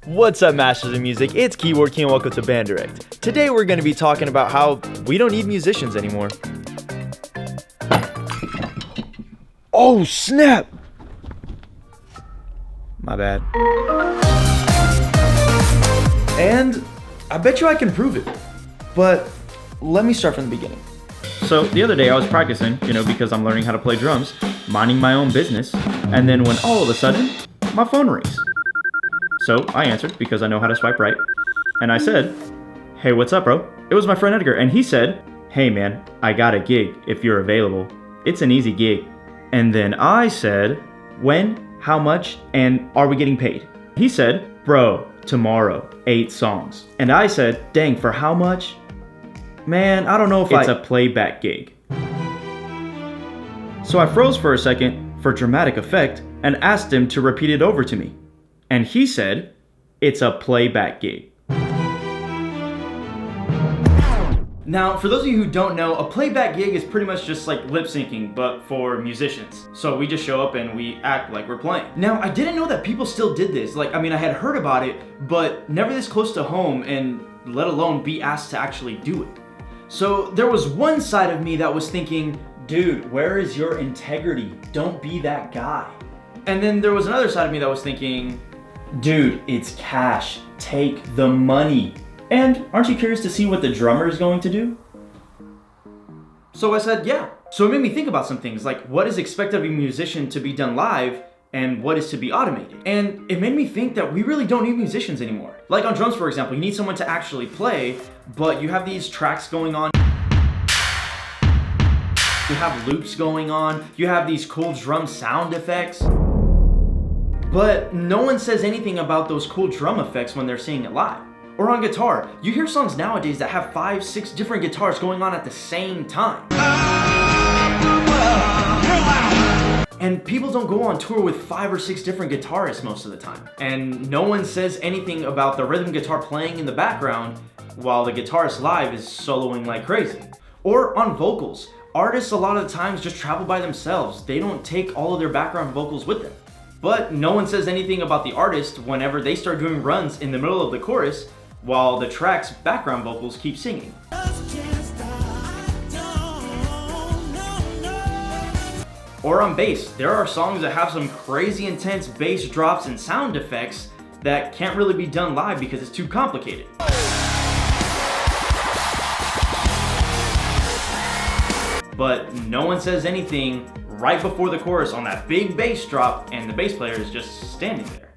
What's up, Masters of Music? It's Keyboard King and welcome to Band Direct. Today we're going to be talking about how we don't need musicians anymore. Oh snap! My bad. And I bet you I can prove it. But let me start from the beginning. So the other day I was practicing, because I'm learning how to play drums, minding my own business, and then when all of a sudden, my phone rings. So I answered because I know how to swipe right, and I said, "Hey, what's up, bro?" It was my friend Edgar, and he said, "Hey man, I got a gig if you're available. It's an easy gig." And then I said, "When, how much, and are we getting paid?" He said, "Bro, tomorrow, 8 songs." And I said, "Dang, for how much?" Man, I don't know if it's a playback gig. So I froze for a second for dramatic effect and asked him to repeat it over to me. And he said, "It's a playback gig." Now, for those of you who don't know, a playback gig is pretty much just like lip syncing, but for musicians. So we just show up and we act like we're playing. Now, I didn't know that people still did this. I had heard about it, but never this close to home, and let alone be asked to actually do it. So there was one side of me that was thinking, dude, where is your integrity? Don't be that guy. And then there was another side of me that was thinking, dude, it's cash. Take the money. And aren't you curious to see what the drummer is going to do? So I said, yeah. So it made me think about some things, like what is expected of a musician to be done live and what is to be automated. And it made me think that we really don't need musicians anymore. Like on drums, for example, you need someone to actually play, but you have these tracks going on. You have loops going on. You have these cool drum sound effects. But no one says anything about those cool drum effects when they're seeing it live. Or on guitar, you hear songs nowadays that have 5, 6 different guitars going on at the same time. And people don't go on tour with 5 or 6 different guitarists most of the time. And no one says anything about the rhythm guitar playing in the background while the guitarist live is soloing like crazy. Or on vocals, artists a lot of the times just travel by themselves. They don't take all of their background vocals with them. But no one says anything about the artist whenever they start doing runs in the middle of the chorus while the track's background vocals keep singing. Or on bass, there are songs that have some crazy intense bass drops and sound effects that can't really be done live because it's too complicated. But no one says anything right before the chorus on that big bass drop and the bass player is just standing there.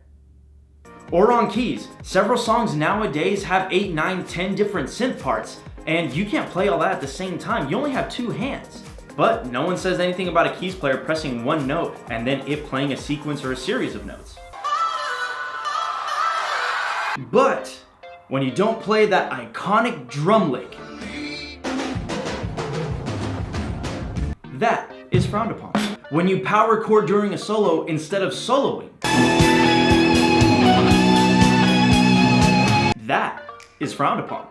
Or on keys, several songs nowadays have 8, 9, 10 different synth parts, and you can't play all that at the same time. You only have 2 hands. But no one says anything about a keys player pressing one note and then it playing a sequence or a series of notes. But when you don't play that iconic drum lick, that is frowned upon. When you power chord during a solo instead of soloing, that is frowned upon.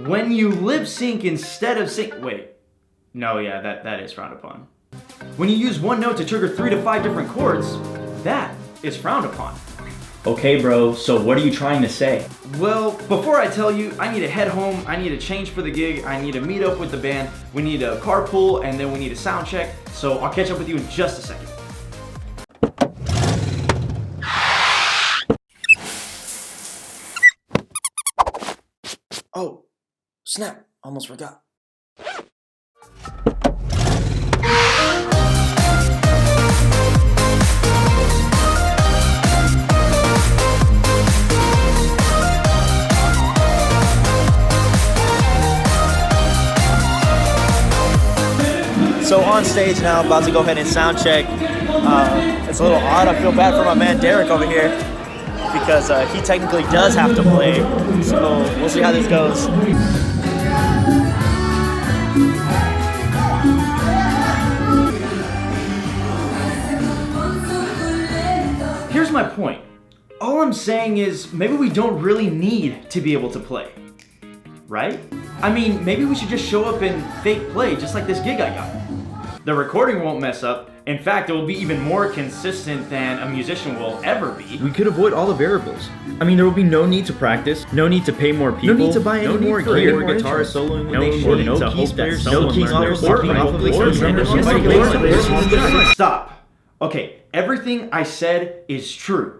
When you lip sync instead of that is frowned upon. When you use one note to trigger 3 to 5 different chords, that is frowned upon. Okay, bro, so what are you trying to say? Well, before I tell you, I need to head home, I need to change for the gig, I need to meet up with the band, we need a carpool, and then we need a sound check, so I'll catch up with you in just a second. Oh, snap, almost forgot. So on stage now, about to go ahead and sound check. It's a little odd. I feel bad for my man Derek over here because he technically does have to play. So we'll see how this goes. Here's my point. All I'm saying is maybe we don't really need to be able to play, right? I mean, maybe we should just show up and fake play just like this gig I got. The recording won't mess up. In fact, it will be even more consistent than a musician will ever be. We could avoid all the variables. I mean, there will be no need to practice, no need to pay more people, no need to buy any more gear, more guitarists soloing when no they should, need no to keys hope that players, no someone keying learns off their of part. Stop. Okay, everything I said is true.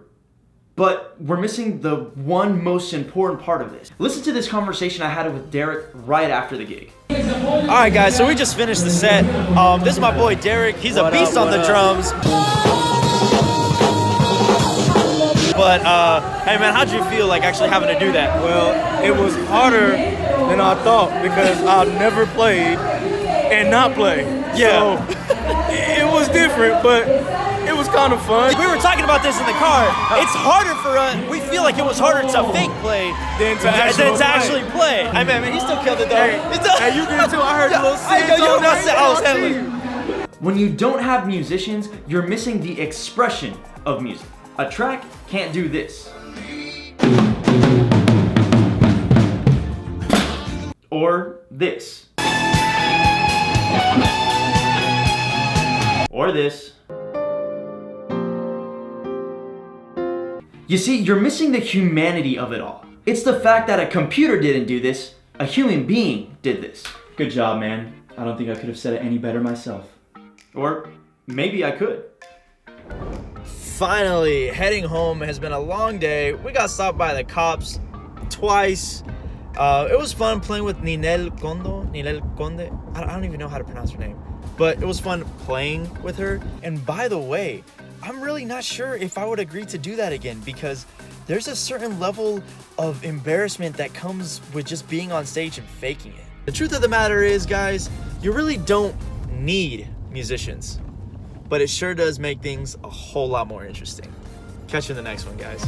But we're missing the one most important part of this. Listen to this conversation I had with Derek right after the gig. Alright guys, so we just finished the set. This is my boy Derek. He's a beast on the drums. But hey man, how'd you feel like actually having to do that? Well, it was harder than I thought because I've never played and not play. Yeah. So it was different, but it was kind of fun. We were talking about this in the car. It's harder for us. We feel like it was harder to fake play Than to actually play. I mean, man, he still killed it though. Hey, you did too. I heard a little When you don't have musicians, you're missing the expression of music. A track can't do this. Or this. Or this. You see, you're missing the humanity of it all. It's the fact that a computer didn't do this, a human being did this. Good job, man. I don't think I could have said it any better myself. Or maybe I could. Finally, heading home. Has been a long day. We got stopped by the cops twice. It was fun playing with Ninel Conde. I don't even know how to pronounce her name. But it was fun playing with her. And by the way, I'm really not sure if I would agree to do that again because there's a certain level of embarrassment that comes with just being on stage and faking it. The truth of the matter is, guys, you really don't need musicians, but it sure does make things a whole lot more interesting. Catch you in the next one, guys.